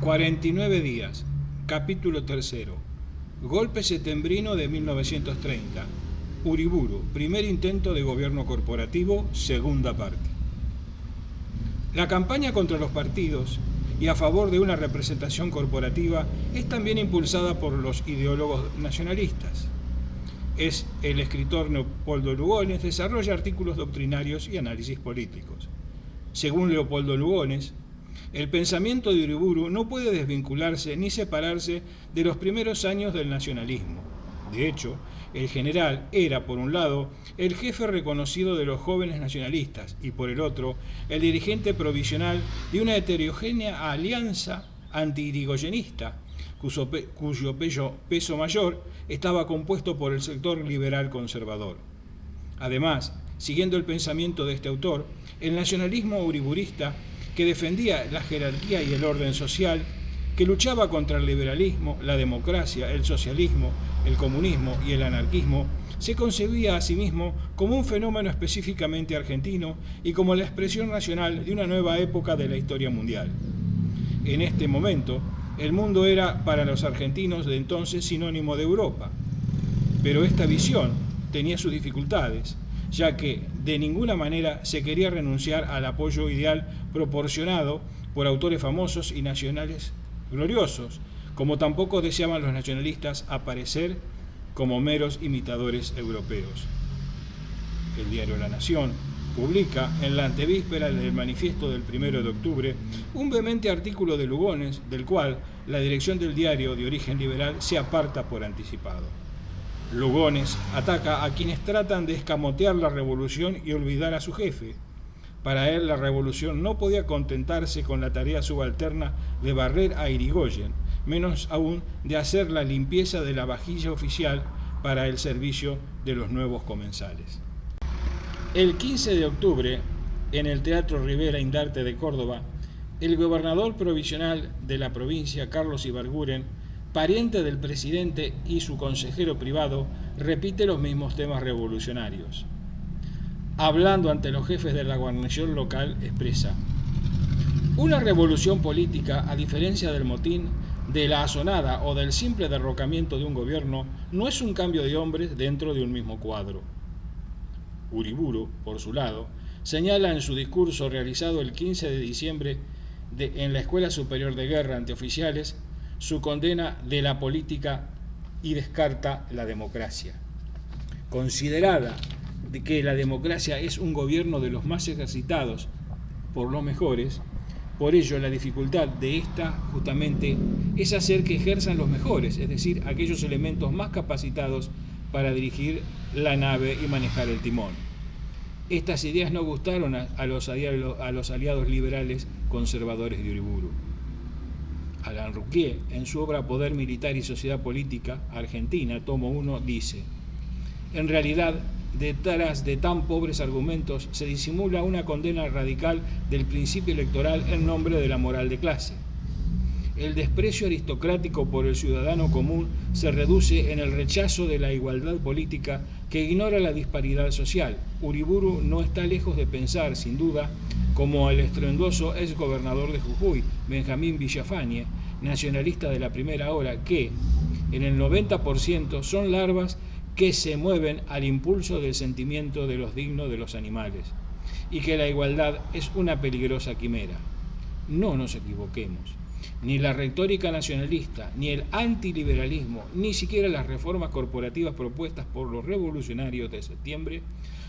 49 días, capítulo 3. Golpe septembrino de 1930. Uriburu, primer intento de gobierno corporativo, segunda parte. La campaña contra los partidos y a favor de una representación corporativa es también impulsada por los ideólogos nacionalistas. El escritor Leopoldo Lugones desarrolla artículos doctrinarios y análisis políticos. Según Leopoldo Lugones, el pensamiento de Uriburu no puede desvincularse ni separarse de los primeros años del nacionalismo. De hecho, el general era, por un lado, el jefe reconocido de los jóvenes nacionalistas y, por el otro, el dirigente provisional de una heterogénea alianza anti-irigoyenista, cuyo peso mayor estaba compuesto por el sector liberal conservador. Además, siguiendo el pensamiento de este autor, el nacionalismo uriburista, que defendía la jerarquía y el orden social, que luchaba contra el liberalismo, la democracia, el socialismo, el comunismo y el anarquismo, se concebía a sí mismo como un fenómeno específicamente argentino y como la expresión nacional de una nueva época de la historia mundial. En este momento, el mundo era para los argentinos de entonces sinónimo de Europa, pero esta visión tenía sus dificultades, ya que de ninguna manera se quería renunciar al apoyo ideal proporcionado por autores famosos y nacionales gloriosos, como tampoco deseaban los nacionalistas aparecer como meros imitadores europeos. El diario La Nación publica en la antevíspera del manifiesto del 1 de octubre un vehemente artículo de Lugones, del cual la dirección del diario, de origen liberal, se aparta por anticipado. Lugones ataca a quienes tratan de escamotear la revolución y olvidar a su jefe. Para él, la revolución no podía contentarse con la tarea subalterna de barrer a Irigoyen, menos aún de hacer la limpieza de la vajilla oficial para el servicio de los nuevos comensales. El 15 de octubre, en el Teatro Rivera Indarte de Córdoba, el gobernador provisional de la provincia, Carlos Ibarguren, pariente del presidente y su consejero privado, repite los mismos temas revolucionarios. Hablando ante los jefes de la guarnición local, expresa: una revolución política, a diferencia del motín, de la asonada o del simple derrocamiento de un gobierno, no es un cambio de hombres dentro de un mismo cuadro. Uriburu, por su lado, señala en su discurso realizado el 15 de diciembre en la Escuela Superior de Guerra ante oficiales su condena de la política y descarta la democracia. Considerada que la democracia es un gobierno de los más ejercitados por los mejores, por ello la dificultad de esta justamente es hacer que ejerzan los mejores, es decir, aquellos elementos más capacitados para dirigir la nave y manejar el timón. Estas ideas no gustaron a los aliados liberales conservadores de Uriburu. Alain Rouquier, en su obra Poder Militar y Sociedad Política Argentina, tomo 1, dice: en realidad, detrás de tan pobres argumentos se disimula una condena radical del principio electoral en nombre de la moral de clase. El desprecio aristocrático por el ciudadano común se reduce en el rechazo de la igualdad política que ignora la disparidad social. Uriburu no está lejos de pensar, sin duda, como el estruendoso exgobernador de Jujuy, Benjamín Villafañe, nacionalista de la primera hora, que en el 90% son larvas que se mueven al impulso del sentimiento de los dignos de los animales, y que la igualdad es una peligrosa quimera. No nos equivoquemos. Ni la retórica nacionalista, ni el antiliberalismo, ni siquiera las reformas corporativas propuestas por los revolucionarios de septiembre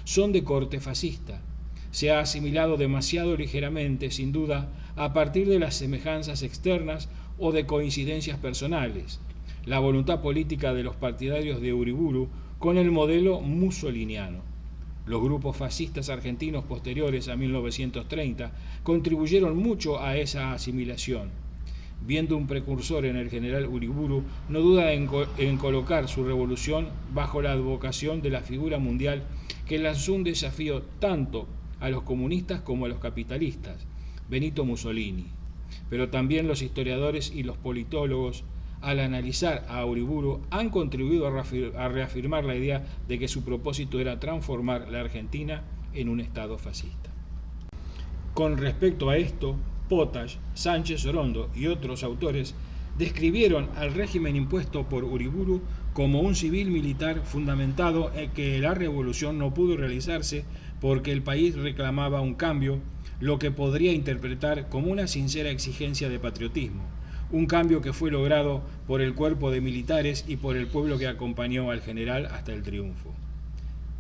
son de corte fascista. Se ha asimilado demasiado ligeramente, sin duda, a partir de las semejanzas externas o de coincidencias personales, la voluntad política de los partidarios de Uriburu con el modelo mussoliniano. Los grupos fascistas argentinos posteriores a 1930 contribuyeron mucho a esa asimilación. Viendo un precursor en el general Uriburu, no duda en colocar su revolución bajo la advocación de la figura mundial que lanzó un desafío tanto a los comunistas como a los capitalistas, Benito Mussolini. Pero también los historiadores y los politólogos, al analizar a Uriburu, han contribuido a reafirmar la idea de que su propósito era transformar la Argentina en un Estado fascista. Con respecto a esto, Potash, Sánchez Orondo y otros autores describieron al régimen impuesto por Uriburu como un civil militar fundamentado en que la revolución no pudo realizarse porque el país reclamaba un cambio, lo que podría interpretar como una sincera exigencia de patriotismo, un cambio que fue logrado por el cuerpo de militares y por el pueblo que acompañó al general hasta el triunfo.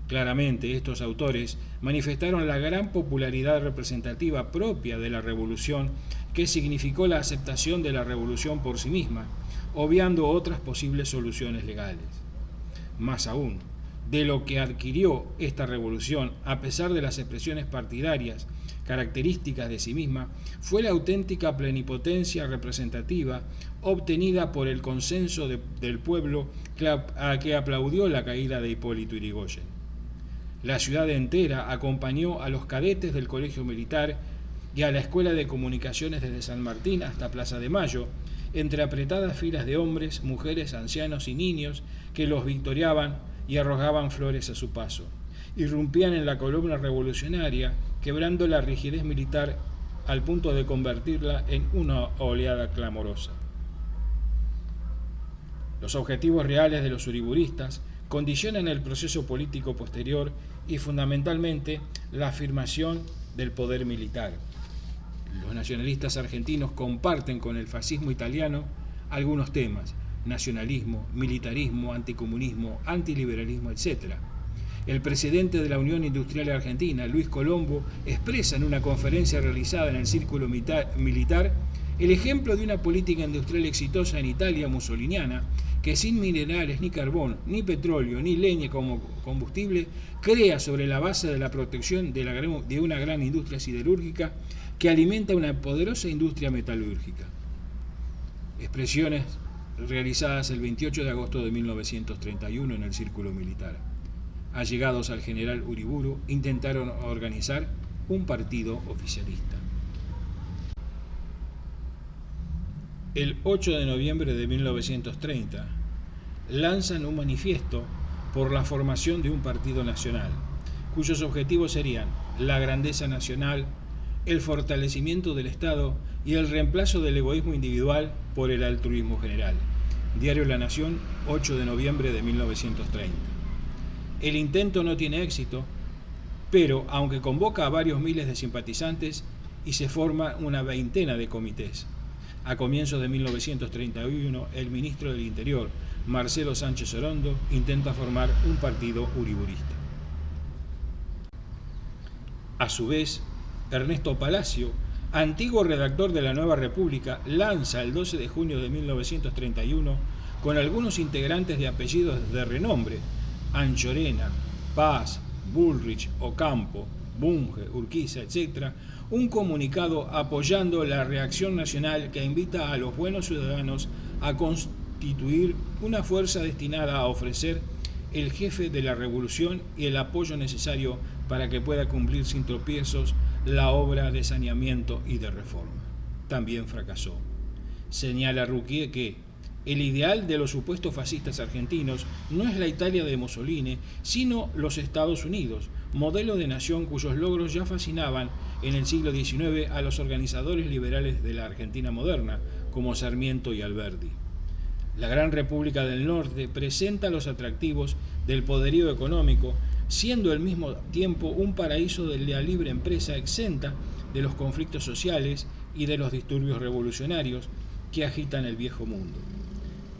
Claramente, estos autores manifestaron la gran popularidad representativa propia de la revolución, que significó la aceptación de la revolución por sí misma, obviando otras posibles soluciones legales. Más aún, de lo que adquirió esta revolución, a pesar de las expresiones partidarias características de sí misma, fue la auténtica plenipotencia representativa obtenida por el consenso del pueblo que aplaudió la caída de Hipólito Yrigoyen. La ciudad entera acompañó a los cadetes del Colegio Militar y a la Escuela de Comunicaciones desde San Martín hasta Plaza de Mayo, entre apretadas filas de hombres, mujeres, ancianos y niños que los victoriaban y arrojaban flores a su paso. Irrumpían en la columna revolucionaria, quebrando la rigidez militar al punto de convertirla en una oleada clamorosa. Los objetivos reales de los uriburistas condicionan el proceso político posterior y fundamentalmente la afirmación del poder militar. Los nacionalistas argentinos comparten con el fascismo italiano algunos temas: nacionalismo, militarismo, anticomunismo, antiliberalismo, etc. El presidente de la Unión Industrial Argentina, Luis Colombo, expresa en una conferencia realizada en el Círculo Militar el ejemplo de una política industrial exitosa en Italia mussoliniana, que sin minerales, ni carbón, ni petróleo, ni leña como combustible, crea sobre la base de la protección de una gran industria siderúrgica que alimenta una poderosa industria metalúrgica. Expresiones realizadas el 28 de agosto de 1931 en el Círculo Militar. Allegados al general Uriburu intentaron organizar un partido oficialista. El 8 de noviembre de 1930 lanzan un manifiesto por la formación de un partido nacional, cuyos objetivos serían la grandeza nacional, el fortalecimiento del Estado y el reemplazo del egoísmo individual por el altruismo general. Diario La Nación, 8 de noviembre de 1930. El intento no tiene éxito, pero aunque convoca a varios miles de simpatizantes y se forma una veintena de comités. A comienzos de 1931, el ministro del Interior, Marcelo Sánchez Orondo, intenta formar un partido uriburista. A su vez, Ernesto Palacio, antiguo redactor de la Nueva República, lanza el 12 de junio de 1931, con algunos integrantes de apellidos de renombre, Anchorena, Paz, Bullrich, Ocampo, Bunge, Urquiza, etc., un comunicado apoyando la reacción nacional que invita a los buenos ciudadanos a constituir una fuerza destinada a ofrecer el jefe de la revolución y el apoyo necesario para que pueda cumplir sin tropiezos la obra de saneamiento y de reforma. También fracasó. Señala Ruquier que el ideal de los supuestos fascistas argentinos no es la Italia de Mussolini, sino los Estados Unidos, modelo de nación cuyos logros ya fascinaban en el siglo XIX a los organizadores liberales de la Argentina moderna, como Sarmiento y Alberdi. La Gran República del Norte presenta los atractivos del poderío económico, siendo al mismo tiempo un paraíso de la libre empresa exenta de los conflictos sociales y de los disturbios revolucionarios que agitan el viejo mundo.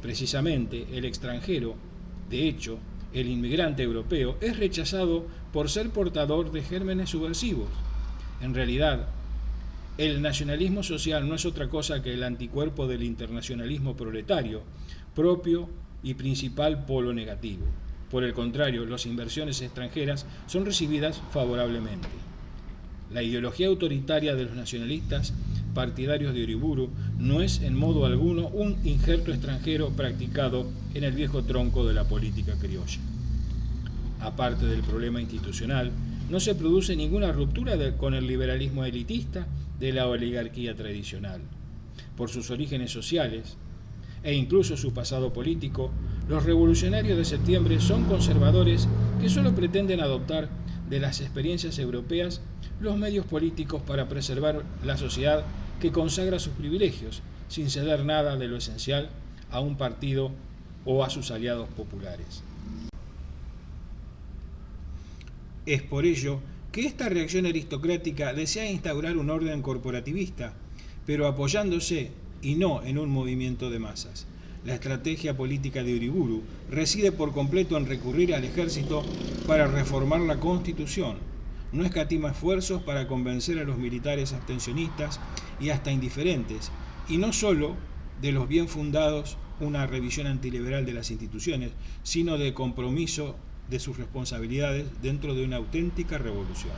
Precisamente el extranjero, de hecho, el inmigrante europeo, es rechazado por ser portador de gérmenes subversivos. En realidad, el nacionalismo social no es otra cosa que el anticuerpo del internacionalismo proletario, propio y principal polo negativo. Por el contrario, las inversiones extranjeras son recibidas favorablemente. La ideología autoritaria de los nacionalistas partidarios de Uriburu no es en modo alguno un injerto extranjero practicado en el viejo tronco de la política criolla. Aparte del problema institucional, no se produce ninguna ruptura con el liberalismo elitista de la oligarquía tradicional. Por sus orígenes sociales e incluso su pasado político, los revolucionarios de septiembre son conservadores que solo pretenden adoptar de las experiencias europeas los medios políticos para preservar la sociedad que consagra sus privilegios, sin ceder nada de lo esencial a un partido o a sus aliados populares. Es por ello que esta reacción aristocrática desea instaurar un orden corporativista, pero apoyándose y no en un movimiento de masas. La estrategia política de Uriburu reside por completo en recurrir al ejército para reformar la Constitución. No escatima esfuerzos para convencer a los militares abstencionistas y hasta indiferentes, y no solo de los bien fundados una revisión antiliberal de las instituciones, sino de compromiso de sus responsabilidades dentro de una auténtica revolución.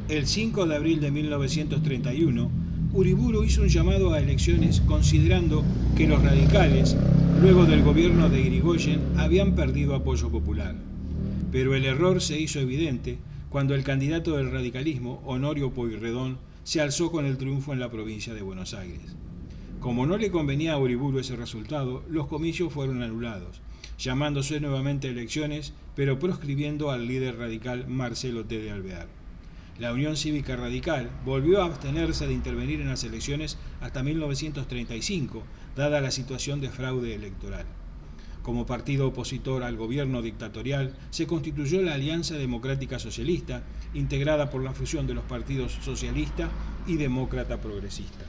El 5 de abril de 1931, Uriburu hizo un llamado a elecciones considerando que los radicales, luego del gobierno de Irigoyen, habían perdido apoyo popular. Pero el error se hizo evidente cuando el candidato del radicalismo, Honorio Pueyrredón, se alzó con el triunfo en la provincia de Buenos Aires. Como no le convenía a Uriburu ese resultado, los comicios fueron anulados, llamándose nuevamente elecciones, pero proscribiendo al líder radical Marcelo T. de Alvear. La Unión Cívica Radical volvió a abstenerse de intervenir en las elecciones hasta 1935, dada la situación de fraude electoral. Como partido opositor al gobierno dictatorial, se constituyó la Alianza Democrática Socialista, integrada por la fusión de los partidos socialista y demócrata progresista.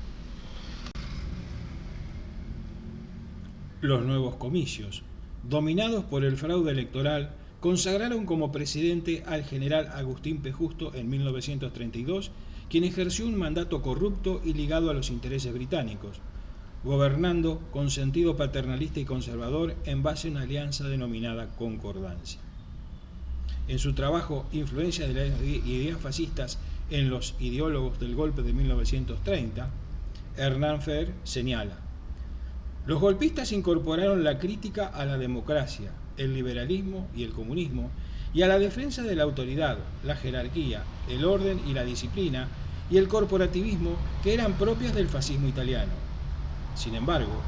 Los nuevos comicios, dominados por el fraude electoral, consagraron como presidente al general Agustín P. Justo en 1932, quien ejerció un mandato corrupto y ligado a los intereses británicos, gobernando con sentido paternalista y conservador en base a una alianza denominada Concordancia. En su trabajo Influencia de las ideas fascistas en los ideólogos del golpe de 1930, Hernán Fer señala: los golpistas incorporaron la crítica a la democracia, el liberalismo y el comunismo, y a la defensa de la autoridad, la jerarquía, el orden y la disciplina, y el corporativismo que eran propias del fascismo italiano. Sin embargo,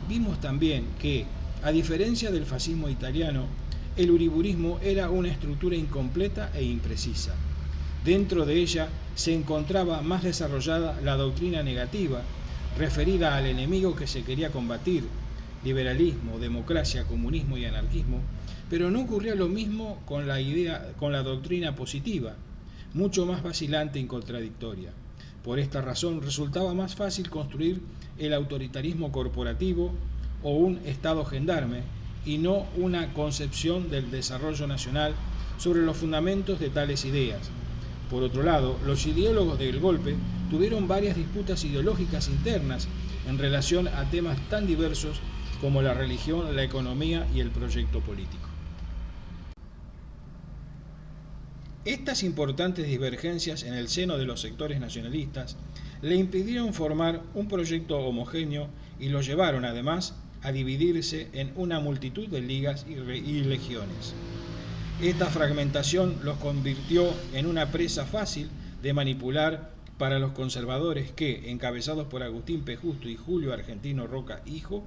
vimos también que, a diferencia del fascismo italiano, el uriburismo era una estructura incompleta e imprecisa. Dentro de ella se encontraba más desarrollada la doctrina negativa, referida al enemigo que se quería combatir, liberalismo, democracia, comunismo y anarquismo, pero no ocurría lo mismo con la doctrina positiva, mucho más vacilante y contradictoria. Por esta razón resultaba más fácil construir el autoritarismo corporativo o un Estado gendarme y no una concepción del desarrollo nacional sobre los fundamentos de tales ideas. Por otro lado, los ideólogos del golpe tuvieron varias disputas ideológicas internas en relación a temas tan diversos como la religión, la economía y el proyecto político. Estas importantes divergencias en el seno de los sectores nacionalistas le impidieron formar un proyecto homogéneo y lo llevaron, además, a dividirse en una multitud de ligas y legiones. Esta fragmentación los convirtió en una presa fácil de manipular para los conservadores que, encabezados por Agustín P. Justo y Julio Argentino Roca Hijo,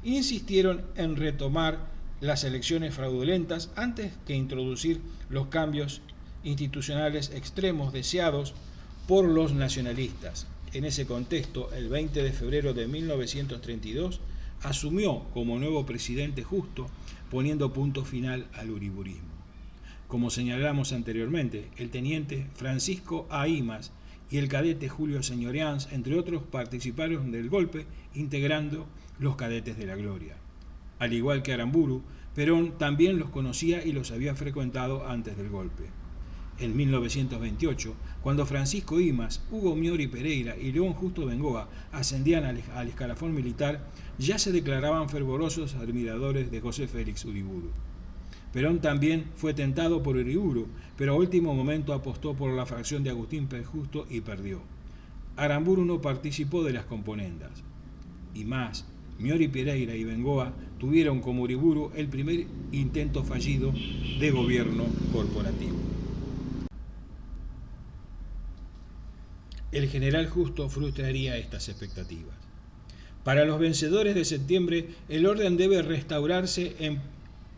insistieron en retomar las elecciones fraudulentas antes que introducir los cambios institucionales extremos deseados por los nacionalistas. En ese contexto, el 20 de febrero de 1932, asumió como nuevo presidente Justo, poniendo punto final al uriburismo. Como señalamos anteriormente, el teniente Francisco A. Imas y el cadete Julio Señoreans, entre otros, participaron del golpe, integrando los Cadetes de la Gloria. Al igual que Aramburu, Perón también los conocía y los había frecuentado antes del golpe. En 1928, cuando Francisco Imas, Hugo Miori Pereira y León Justo Bengoa ascendían al escalafón militar, ya se declaraban fervorosos admiradores de José Félix Uriburu. Perón también fue tentado por Uriburu, pero a último momento apostó por la fracción de Agustín P. Justo y perdió. Aramburu no participó de las componendas. Y más, Miori Pereira y Bengoa tuvieron como Uriburu el primer intento fallido de gobierno corporativo. El general Justo frustraría estas expectativas. Para los vencedores de septiembre, el orden debe restaurarse en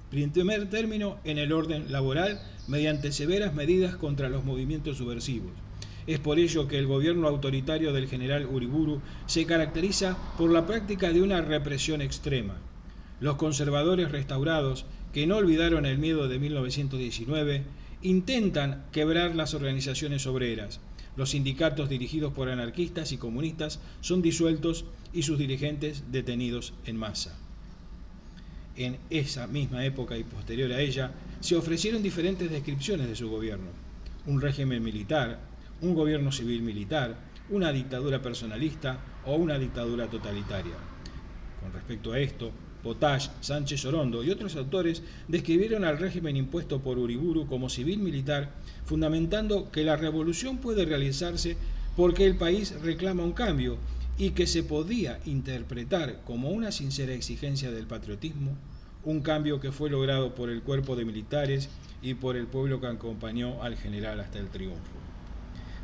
primer término en el orden laboral mediante severas medidas contra los movimientos subversivos. Es por ello que el gobierno autoritario del general Uriburu se caracteriza por la práctica de una represión extrema. Los conservadores restaurados, que no olvidaron el miedo de 1919, intentan quebrar las organizaciones obreras. Los sindicatos dirigidos por anarquistas y comunistas son disueltos y sus dirigentes detenidos en masa. En esa misma época y posterior a ella, se ofrecieron diferentes descripciones de su gobierno: un régimen militar, un gobierno civil militar, una dictadura personalista o una dictadura totalitaria. Con respecto a esto, Potash, Sánchez Orondo y otros autores describieron al régimen impuesto por Uriburu como civil-militar, fundamentando que la revolución puede realizarse porque el país reclama un cambio y que se podía interpretar como una sincera exigencia del patriotismo, un cambio que fue logrado por el cuerpo de militares y por el pueblo que acompañó al general hasta el triunfo.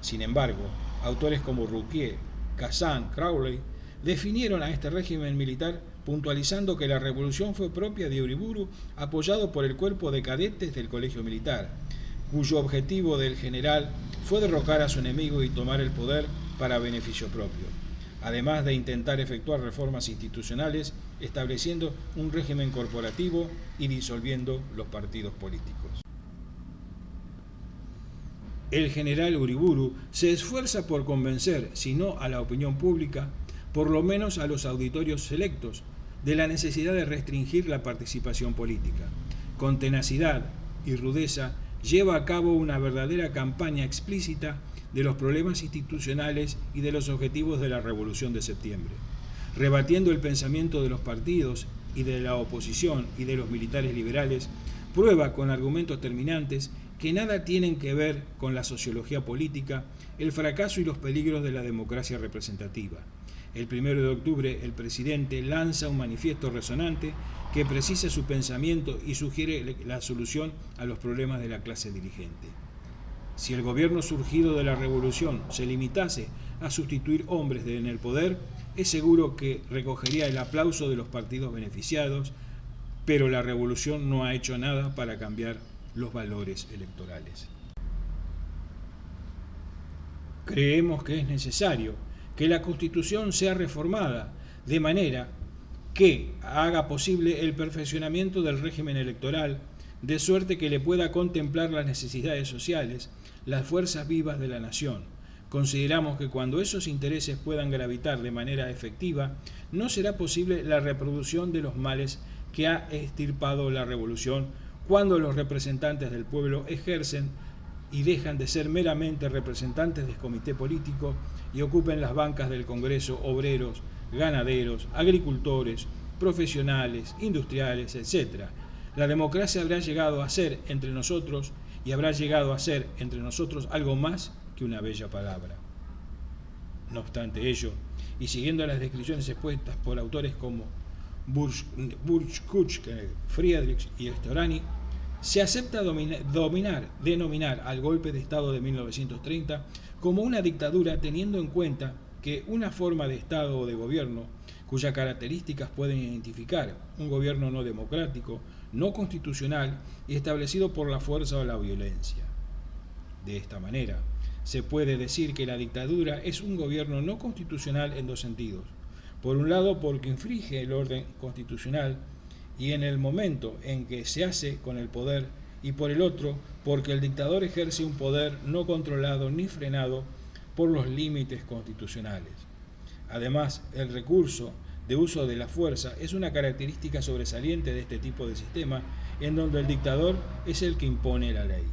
Sin embargo, autores como Rouquier, Kazan, Crowley definieron a este régimen militar puntualizando que la revolución fue propia de Uriburu, apoyado por el cuerpo de cadetes del colegio militar, cuyo objetivo del general fue derrocar a su enemigo y tomar el poder para beneficio propio, además de intentar efectuar reformas institucionales, estableciendo un régimen corporativo y disolviendo los partidos políticos. El general Uriburu se esfuerza por convencer, si no a la opinión pública, por lo menos a los auditorios selectos, de la necesidad de restringir la participación política. Con tenacidad y rudeza lleva a cabo una verdadera campaña explícita de los problemas institucionales y de los objetivos de la Revolución de Septiembre, rebatiendo el pensamiento de los partidos y de la oposición y de los militares liberales. Prueba con argumentos terminantes que nada tienen que ver con la sociología política, el fracaso y los peligros de la democracia representativa. El 1 de octubre, el presidente lanza un manifiesto resonante que precisa su pensamiento y sugiere la solución a los problemas de la clase dirigente. Si el gobierno surgido de la revolución se limitase a sustituir hombres en el poder, es seguro que recogería el aplauso de los partidos beneficiados, pero la revolución no ha hecho nada para cambiar los valores electorales. Creemos que es necesario que la Constitución sea reformada de manera que haga posible el perfeccionamiento del régimen electoral, de suerte que le pueda contemplar las necesidades sociales, las fuerzas vivas de la nación. Consideramos que cuando esos intereses puedan gravitar de manera efectiva, no será posible la reproducción de los males que ha extirpado la revolución, cuando los representantes del pueblo ejercen y dejan de ser meramente representantes del comité político y ocupen las bancas del Congreso obreros, ganaderos, agricultores, profesionales, industriales, etc. La democracia habrá llegado a ser entre nosotros y habrá llegado a ser entre nosotros algo más que una bella palabra. No obstante ello, y siguiendo las descripciones expuestas por autores como Burchkuch, Friedrich y Storani, se acepta denominar al golpe de Estado de 1930 como una dictadura, teniendo en cuenta que una forma de Estado o de gobierno cuyas características pueden identificar un gobierno no democrático, no constitucional y establecido por la fuerza o la violencia. De esta manera, se puede decir que la dictadura es un gobierno no constitucional en dos sentidos. Por un lado, porque infringe el orden constitucional y en el momento en que se hace con el poder, y por el otro, porque el dictador ejerce un poder no controlado ni frenado por los límites constitucionales. Además, el recurso de uso de la fuerza es una característica sobresaliente de este tipo de sistema, en donde el dictador es el que impone la ley.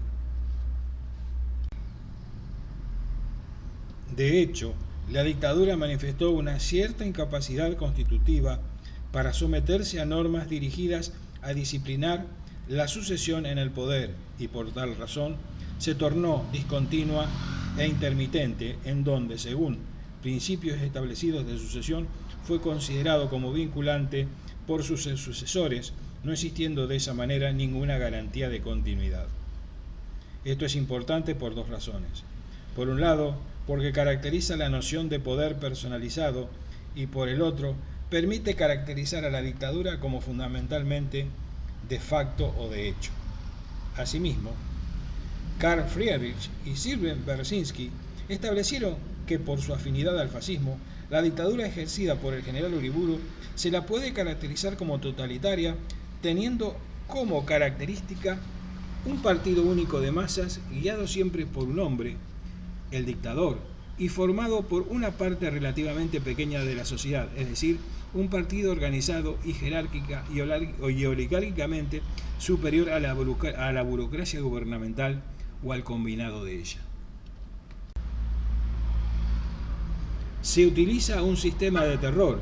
De hecho, la dictadura manifestó una cierta incapacidad constitutiva para someterse a normas dirigidas a disciplinar la sucesión en el poder y por tal razón se tornó discontinua e intermitente, en donde, según principios establecidos de sucesión, fue considerado como vinculante por sus sucesores, no existiendo de esa manera ninguna garantía de continuidad. Esto es importante por dos razones. Por un lado, porque caracteriza la noción de poder personalizado y por el otro, permite caracterizar a la dictadura como fundamentalmente de facto o de hecho. Asimismo, Karl Friedrich y Sylvain Brzezinski establecieron que por su afinidad al fascismo, la dictadura ejercida por el general Uriburu se la puede caracterizar como totalitaria, teniendo como característica un partido único de masas guiado siempre por un hombre, el dictador, y formado por una parte relativamente pequeña de la sociedad, es decir, un partido organizado y jerárquica y oligárquicamente superior a la burocracia gubernamental o al combinado de ella. Se utiliza un sistema de terror,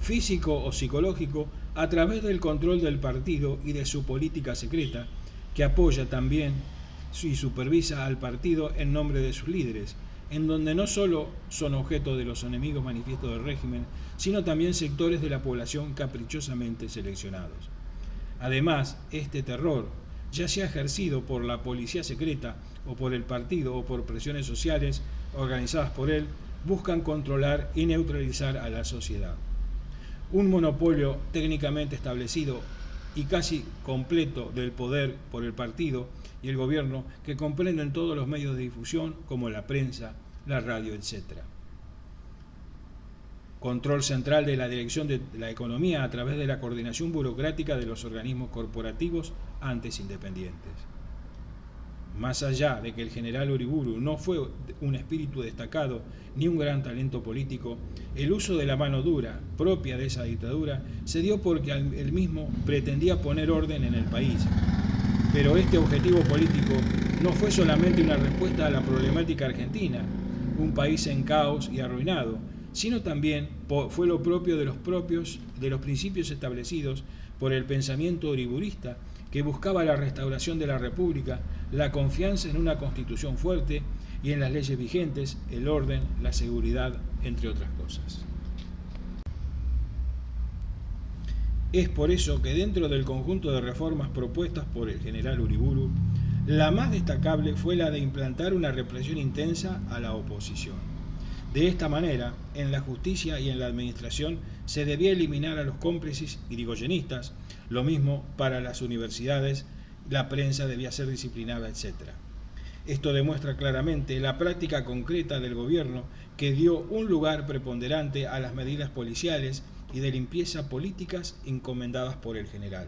físico o psicológico, a través del control del partido y de su política secreta, que apoya también y supervisa al partido en nombre de sus líderes, en donde no solo son objeto de los enemigos manifiestos del régimen, sino también sectores de la población caprichosamente seleccionados. Además, este terror, ya sea ejercido por la policía secreta o por el partido o por presiones sociales organizadas por él, buscan controlar y neutralizar a la sociedad. Un monopolio técnicamente establecido y casi completo del poder por el partido y el gobierno, que comprenden todos los medios de difusión como la prensa, la radio, etc. Control central de la dirección de la economía a través de la coordinación burocrática de los organismos corporativos antes independientes. Más allá de que el general Uriburu no fue un espíritu destacado ni un gran talento político, el uso de la mano dura propia de esa dictadura se dio porque él mismo pretendía poner orden en el país. Pero este objetivo político no fue solamente una respuesta a la problemática argentina, un país en caos y arruinado, sino también fue lo propio de los principios establecidos por el pensamiento uriburista, que buscaba la restauración de la República, la confianza en una constitución fuerte y en las leyes vigentes, el orden, la seguridad, entre otras cosas. Es por eso que dentro del conjunto de reformas propuestas por el general Uriburu, la más destacable fue la de implantar una represión intensa a la oposición. De esta manera, en la justicia y en la administración se debía eliminar a los cómplices irigoyenistas, lo mismo para las universidades, la prensa debía ser disciplinada, etc. Esto demuestra claramente la práctica concreta del gobierno, que dio un lugar preponderante a las medidas policiales y de limpieza políticas encomendadas por el general.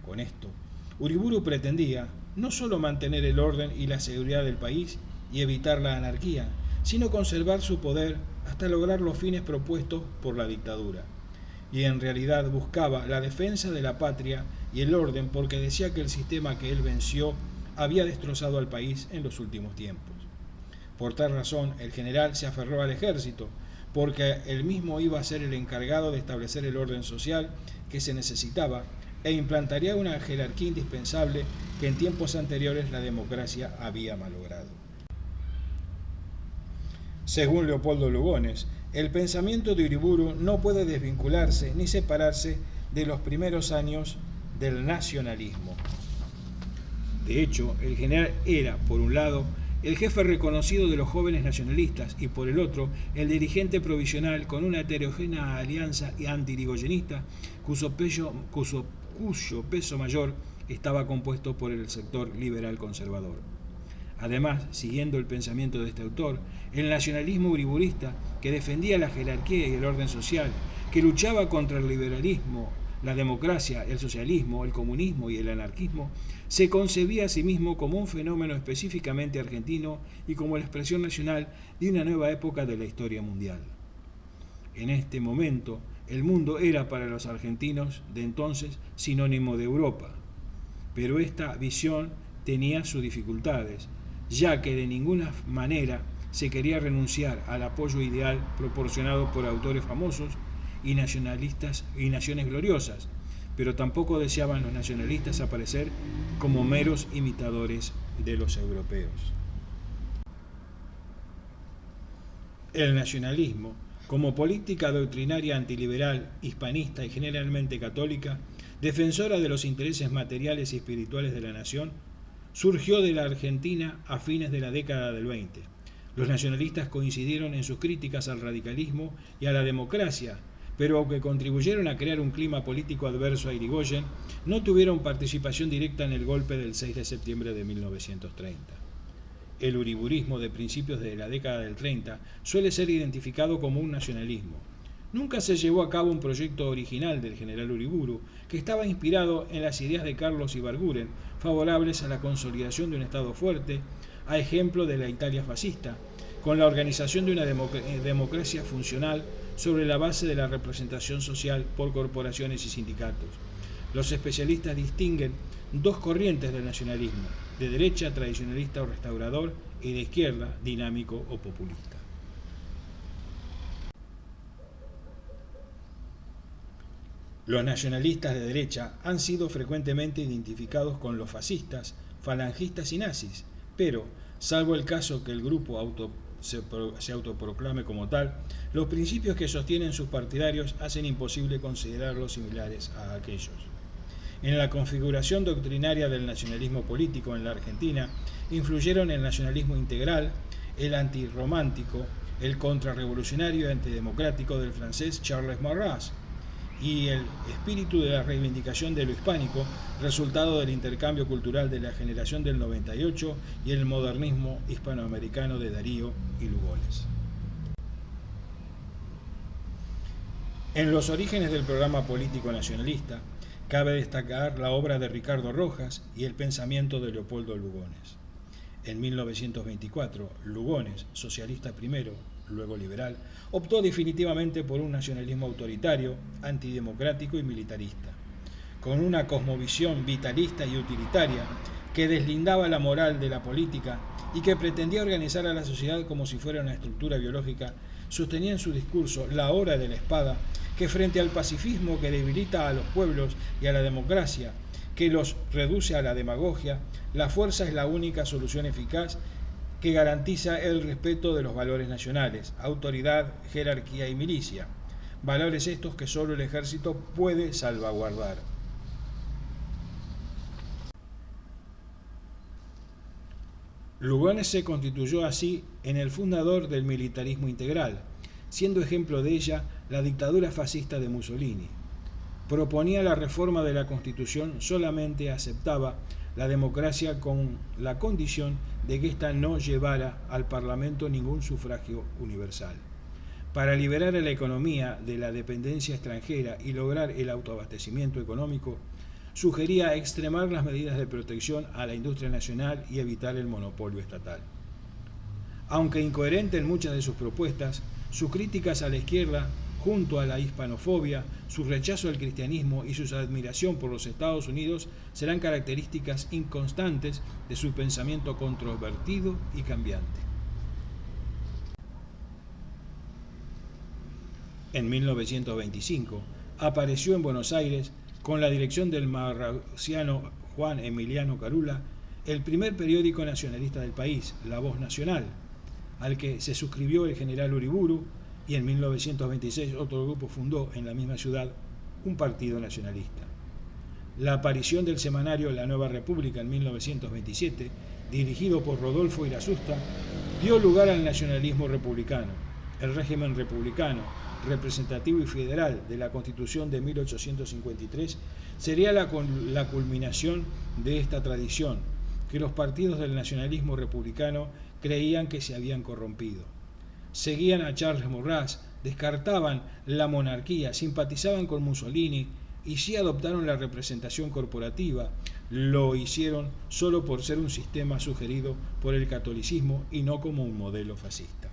Con esto, Uriburu pretendía no solo mantener el orden y la seguridad del país y evitar la anarquía, sino conservar su poder hasta lograr los fines propuestos por la dictadura. Y en realidad buscaba la defensa de la patria y el orden, porque decía que el sistema que él venció había destrozado al país en los últimos tiempos. Por tal razón, el general se aferró al ejército, porque él mismo iba a ser el encargado de establecer el orden social que se necesitaba e implantaría una jerarquía indispensable que en tiempos anteriores la democracia había malogrado. Según Leopoldo Lugones, el pensamiento de Uriburu no puede desvincularse ni separarse de los primeros años del nacionalismo. De hecho, el general era, por un lado, el jefe reconocido de los jóvenes nacionalistas y, por el otro, el dirigente provisional con una heterogénea alianza anti-irigoyenista cuyo peso mayor estaba compuesto por el sector liberal conservador. Además, siguiendo el pensamiento de este autor, el nacionalismo uriburista, que defendía la jerarquía y el orden social, que luchaba contra el liberalismo, la democracia, el socialismo, el comunismo y el anarquismo, se concebía a sí mismo como un fenómeno específicamente argentino y como la expresión nacional de una nueva época de la historia mundial. En este momento, el mundo era para los argentinos de entonces sinónimo de Europa, pero esta visión tenía sus dificultades, ya que de ninguna manera se quería renunciar al apoyo ideal proporcionado por autores famosos y nacionalistas y naciones gloriosas, pero tampoco deseaban los nacionalistas aparecer como meros imitadores de los europeos. El nacionalismo, como política doctrinaria antiliberal, hispanista y generalmente católica, defensora de los intereses materiales y espirituales de la nación, surgió de la Argentina a fines de la década del 20. Los nacionalistas coincidieron en sus críticas al radicalismo y a la democracia, pero aunque contribuyeron a crear un clima político adverso a Irigoyen, no tuvieron participación directa en el golpe del 6 de septiembre de 1930. El uriburismo de principios de la década del 30 suele ser identificado como un nacionalismo. Nunca se llevó a cabo un proyecto original del general Uriburu, que estaba inspirado en las ideas de Carlos Ibarguren, favorables a la consolidación de un Estado fuerte, a ejemplo de la Italia fascista, con la organización de una democracia funcional sobre la base de la representación social por corporaciones y sindicatos. Los especialistas distinguen dos corrientes del nacionalismo: de derecha, tradicionalista o restaurador, y de izquierda, dinámico o populista. Los nacionalistas de derecha han sido frecuentemente identificados con los fascistas, falangistas y nazis, pero, salvo el caso que el grupo se autoproclame como tal, los principios que sostienen sus partidarios hacen imposible considerarlos similares a aquellos. En la configuración doctrinaria del nacionalismo político en la Argentina influyeron el nacionalismo integral, el antirromántico, el contrarrevolucionario y antidemocrático del francés Charles Maurras, y el espíritu de la reivindicación de lo hispánico, resultado del intercambio cultural de la generación del 98 y el modernismo hispanoamericano de Darío y Lugones. En los orígenes del programa político nacionalista, cabe destacar la obra de Ricardo Rojas y el pensamiento de Leopoldo Lugones. En 1924, Lugones, socialista primero, luego liberal, optó definitivamente por un nacionalismo autoritario, antidemocrático y militarista, con una cosmovisión vitalista y utilitaria que deslindaba la moral de la política y que pretendía organizar a la sociedad como si fuera una estructura biológica. Sostenía en su discurso la hora de la espada, que frente al pacifismo que debilita a los pueblos y a la democracia, que los reduce a la demagogia, la fuerza es la única solución eficaz que garantiza el respeto de los valores nacionales: autoridad, jerarquía y milicia, valores estos que solo el ejército puede salvaguardar. Lugones se constituyó así en el fundador del militarismo integral, siendo ejemplo de ella la dictadura fascista de Mussolini. Proponía la reforma de la Constitución, solamente aceptaba la democracia con la condición de que ésta no llevara al Parlamento ningún sufragio universal. Para liberar a la economía de la dependencia extranjera y lograr el autoabastecimiento económico, sugería extremar las medidas de protección a la industria nacional y evitar el monopolio estatal. Aunque incoherente en muchas de sus propuestas, sus críticas a la izquierda, junto a la hispanofobia, su rechazo al cristianismo y su admiración por los Estados Unidos serán características inconstantes de su pensamiento controvertido y cambiante. En 1925 apareció en Buenos Aires, con la dirección del marrausiano Juan Emiliano Carula, el primer periódico nacionalista del país, La Voz Nacional, al que se suscribió el general Uriburu, y en 1926 otro grupo fundó en la misma ciudad un partido nacionalista. La aparición del semanario La Nueva República en 1927, dirigido por Rodolfo Irazusta, dio lugar al nacionalismo republicano. El régimen republicano, representativo y federal de la Constitución de 1853 sería la culminación de esta tradición, que los partidos del nacionalismo republicano creían que se habían corrompido. Seguían a Charles Maurras, descartaban la monarquía, simpatizaban con Mussolini y si adoptaron la representación corporativa, lo hicieron solo por ser un sistema sugerido por el catolicismo y no como un modelo fascista.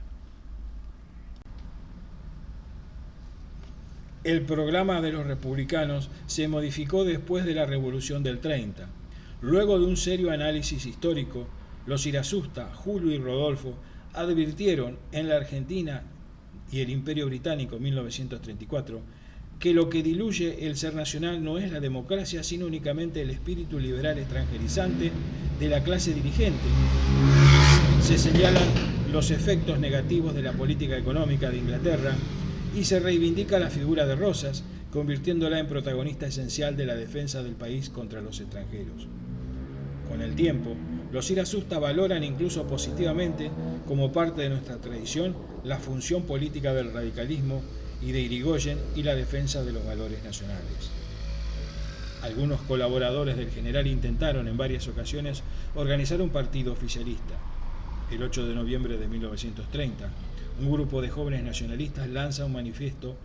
El programa de los republicanos se modificó después de la Revolución del 30. Luego de un serio análisis histórico, los Irazusta, Julio y Rodolfo advirtieron en la Argentina y el Imperio Británico en 1934 que lo que diluye el ser nacional no es la democracia, sino únicamente el espíritu liberal extranjerizante de la clase dirigente. Se señalan los efectos negativos de la política económica de Inglaterra y se reivindica la figura de Rosas, convirtiéndola en protagonista esencial de la defensa del país contra los extranjeros. Con el tiempo, los Irazusta valoran incluso positivamente, como parte de nuestra tradición, la función política del radicalismo y de Irigoyen y la defensa de los valores nacionales. Algunos colaboradores del general intentaron en varias ocasiones organizar un partido oficialista. el 8 de noviembre de 1930, un grupo de jóvenes nacionalistas lanza un manifiesto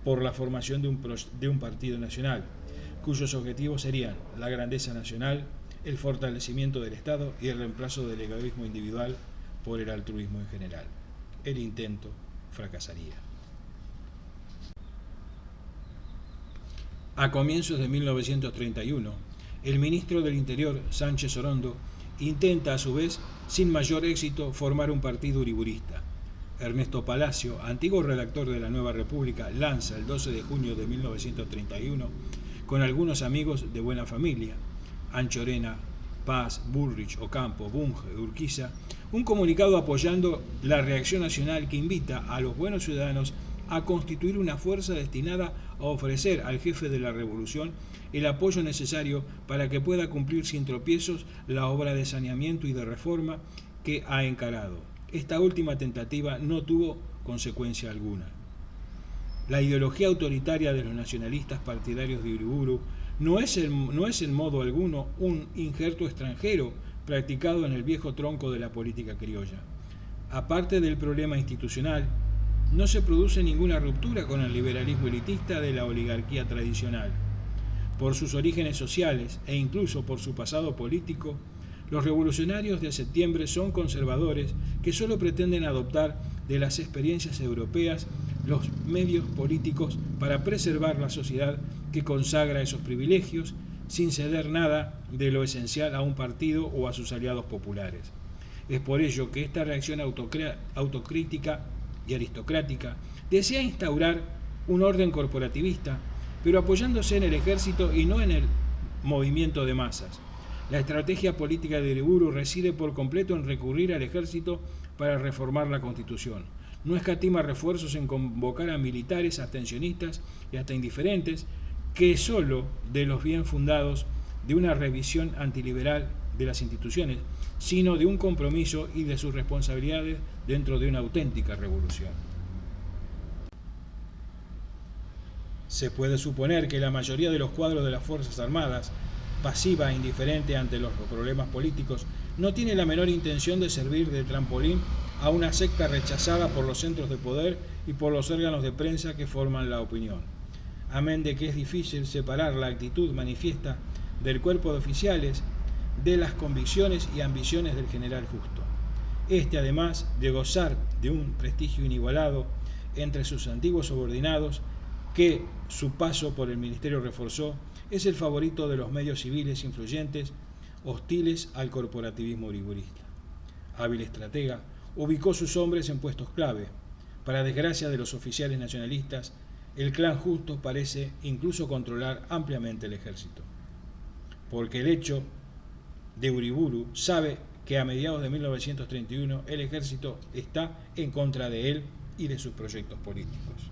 por la formación de un partido nacional, cuyos objetivos serían la grandeza nacional, el fortalecimiento del Estado y el reemplazo del egoísmo individual por el altruismo en general. El intento fracasaría. A comienzos de 1931, el ministro del Interior, Sánchez Orondo, intenta a su vez, sin mayor éxito, formar un partido uriburista. Ernesto Palacio, antiguo redactor de la Nueva República, lanza el 12 de junio de 1931, con algunos amigos de buena familia, Anchorena, Paz, Bullrich, Ocampo, Bunge, Urquiza, un comunicado apoyando la reacción nacional que invita a los buenos ciudadanos a constituir una fuerza destinada a ofrecer al jefe de la revolución el apoyo necesario para que pueda cumplir sin tropiezos la obra de saneamiento y de reforma que ha encarado. Esta última tentativa no tuvo consecuencia alguna. La ideología autoritaria de los nacionalistas partidarios de Uriburu no es en modo alguno un injerto extranjero practicado en el viejo tronco de la política criolla. Aparte del problema institucional, no se produce ninguna ruptura con el liberalismo elitista de la oligarquía tradicional. Por sus orígenes sociales e incluso por su pasado político, los revolucionarios de septiembre son conservadores que solo pretenden adoptar de las experiencias europeas los medios políticos para preservar la sociedad que consagra esos privilegios sin ceder nada de lo esencial a un partido o a sus aliados populares. Es por ello que esta reacción autocrítica y aristocrática desea instaurar un orden corporativista, pero apoyándose en el ejército y no en el movimiento de masas. La estrategia política de Uriburu reside por completo en recurrir al ejército para reformar la Constitución. No escatima refuerzos en convocar a militares, abstencionistas y hasta indiferentes, que solo de los bien fundados de una revisión antiliberal de las instituciones, sino de un compromiso y de sus responsabilidades dentro de una auténtica revolución. Se puede suponer que la mayoría de los cuadros de las Fuerzas Armadas, pasiva e indiferente ante los problemas políticos, no tiene la menor intención de servir de trampolín a una secta rechazada por los centros de poder y por los órganos de prensa que forman la opinión. Amén de que es difícil separar la actitud manifiesta del cuerpo de oficiales de las convicciones y ambiciones del general Justo. Este, además de gozar de un prestigio inigualado entre sus antiguos subordinados, que su paso por el ministerio reforzó, es el favorito de los medios civiles influyentes hostiles al corporativismo uriburista. Hábil estratega, ubicó sus hombres en puestos clave. Para desgracia de los oficiales nacionalistas, el clan Justo parece incluso controlar ampliamente el ejército. Porque el hecho de Uriburu sabe que a mediados de 1931 el ejército está en contra de él y de sus proyectos políticos.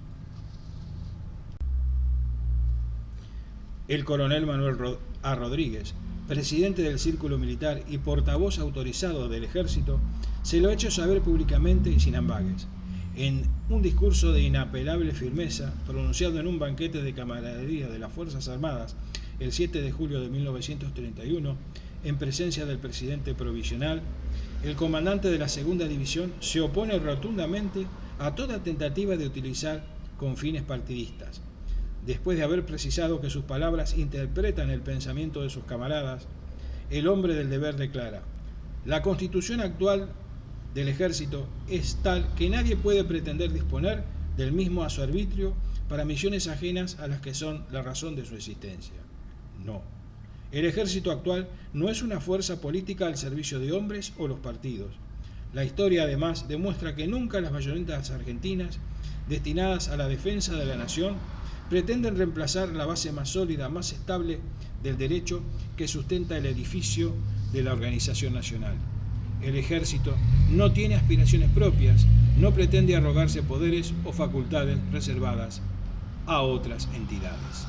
El coronel Manuel A. Rodríguez, presidente del Círculo Militar y portavoz autorizado del ejército, se lo ha hecho saber públicamente y sin ambages. En un discurso de inapelable firmeza, pronunciado en un banquete de camaradería de las Fuerzas Armadas el 7 de julio de 1931, en presencia del presidente provisional, el comandante de la segunda división se opone rotundamente a toda tentativa de utilizar con fines partidistas. Después de haber precisado que sus palabras interpretan el pensamiento de sus camaradas, el hombre del deber declara: la constitución actual del ejército es tal que nadie puede pretender disponer del mismo a su arbitrio para misiones ajenas a las que son la razón de su existencia. No. El ejército actual no es una fuerza política al servicio de hombres o los partidos. La historia, además, demuestra que nunca las bayonetas argentinas, destinadas a la defensa de la nación, pretenden reemplazar la base más sólida, más estable del derecho que sustenta el edificio de la organización nacional. El ejército no tiene aspiraciones propias, no pretende arrogarse poderes o facultades reservadas a otras entidades.